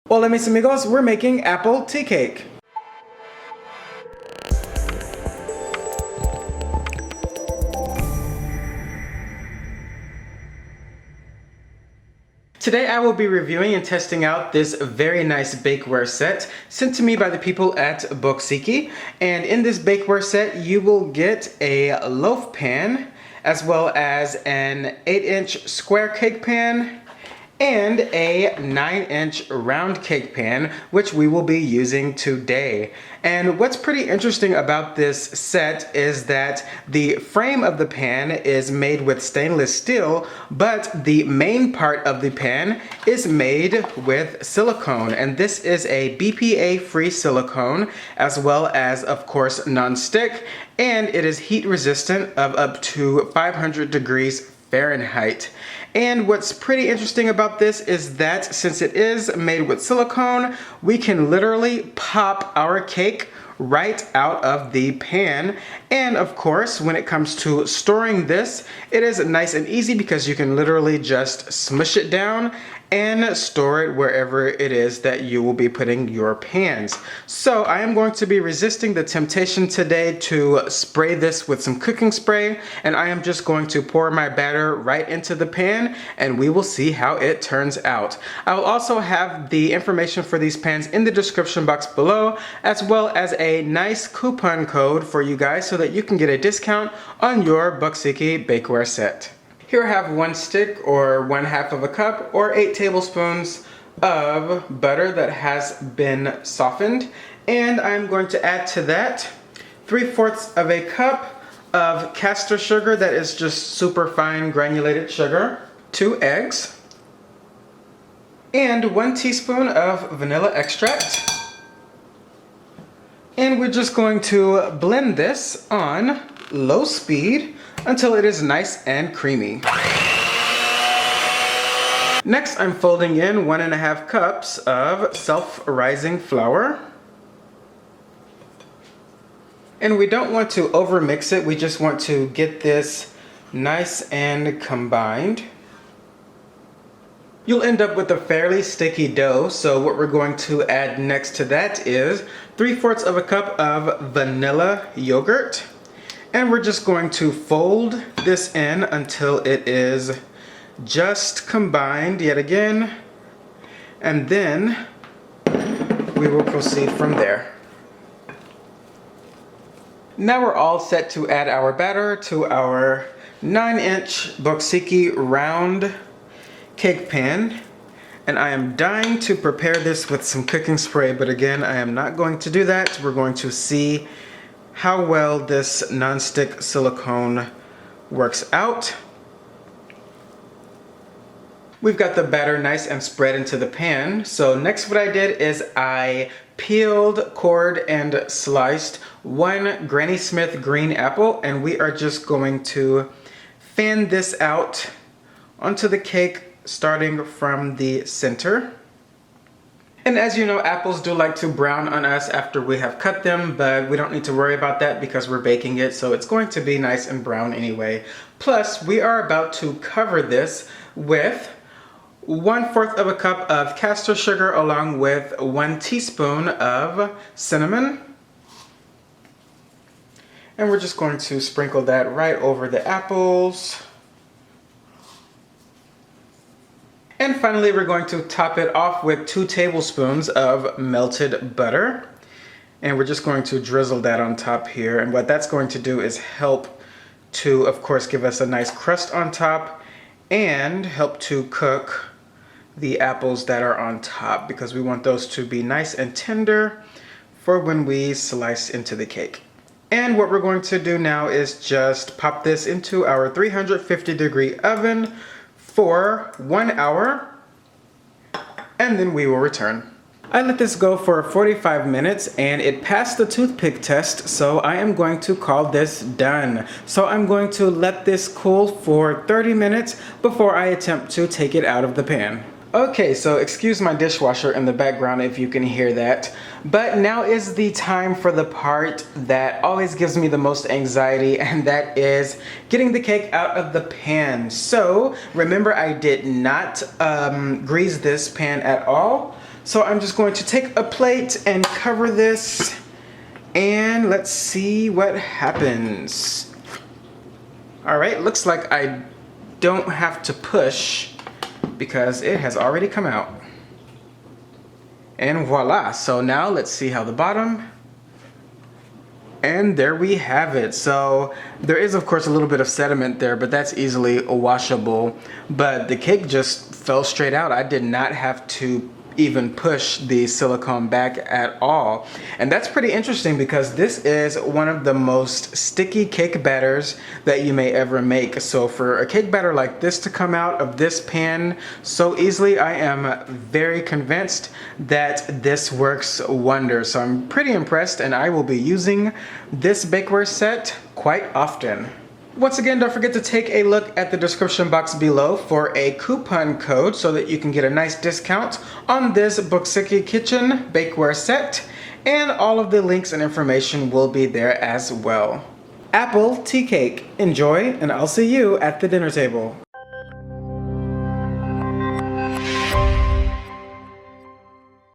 Hola mis amigos, we're making apple tea cake. Today I will be reviewing and testing out this very nice bakeware set sent to me by the people at Boxiki. And in this bakeware set you will get a loaf pan as well as an 8-inch square cake pan and a 9-inch round cake pan, which we will be using today. And what's pretty interesting about this set is that the frame of the pan is made with stainless steel, but the main part of the pan is made with silicone. And this is a BPA-free silicone, as well as, of course, non-stick, and it is heat resistant of up to 500 degrees Fahrenheit. And what's pretty interesting about this is that since it is made with silicone, we can literally pop our cake right out of the pan. And of course, when it comes to storing this, it is nice and easy because you can literally just smush it down and store it wherever it is that you will be putting your pans. So I am going to be resisting the temptation today to spray this with some cooking spray, and I am just going to pour my batter right into the pan and we will see how it turns out. I will also have the information for these pans in the description box below, as well as a nice coupon code for you guys so that you can get a discount on your Boxiki bakeware set. Here I have 1 stick or 1/2 of a cup or 8 tablespoons of butter that has been softened. And I'm going to add to that 3/4 of a cup of caster sugar that is just super fine granulated sugar, 2 eggs, and 1 teaspoon of vanilla extract. And we're just going to blend this on low speed until it is nice and creamy. Next, I'm folding in 1.5 cups of self-rising flour. And we don't want to overmix it, we just want to get this nice and combined. You'll end up with a fairly sticky dough, so what we're going to add next to that is 3/4 of a cup of vanilla yogurt. And we're just going to fold this in until it is just combined yet again. And then we will proceed from there. Now we're all set to add our batter to our 9-inch Boxiki round cake pan. And I am dying to prepare this with some cooking spray, but again, I am not going to do that. We're going to see how well this non-stick silicone works out. We've got the batter nice and spread into the pan. So next what I did is I peeled, cored, and sliced 1 Granny Smith green apple, and we are just going to fan this out onto the cake starting from the center. And as you know, apples do like to brown on us after we have cut them, but we don't need to worry about that because we're baking it, so it's going to be nice and brown anyway. Plus, we are about to cover this with 1/4 of a cup of caster sugar along with 1 teaspoon of cinnamon. And we're just going to sprinkle that right over the apples. And finally, we're going to top it off with 2 tablespoons of melted butter. And we're just going to drizzle that on top here. And what that's going to do is help to, of course, give us a nice crust on top and help to cook the apples that are on top, because we want those to be nice and tender for when we slice into the cake. And what we're going to do now is just pop this into our 350-degree oven for 1 hour, and then we will return. I let this go for 45 minutes and it passed the toothpick test, so I am going to call this done. So I'm going to let this cool for 30 minutes before I attempt to take it out of the pan. Okay, so excuse my dishwasher in the background if you can hear that. But now is the time for the part that always gives me the most anxiety, and that is getting the cake out of the pan. So remember, I did not grease this pan at all. So I'm just going to take a plate and cover this, and let's see what happens. All right, looks like I don't have to push because it has already come out. And voila, so now let's see how the bottom. And there we have it. So there is of course a little bit of sediment there, but that's easily washable. But the cake just fell straight out. I did not have to even push the silicone back at all. And that's pretty interesting because this is one of the most sticky cake batters that you may ever make. So for a cake batter like this to come out of this pan so easily, I am very convinced that this works wonders. So I'm pretty impressed, and I will be using this bakeware set quite often. Once again, don't forget to take a look at the description box below for a coupon code so that you can get a nice discount on this Boxiki Kitchen bakeware set, and all of the links and information will be there as well. Apple tea cake. Enjoy, and I'll see you at the dinner table.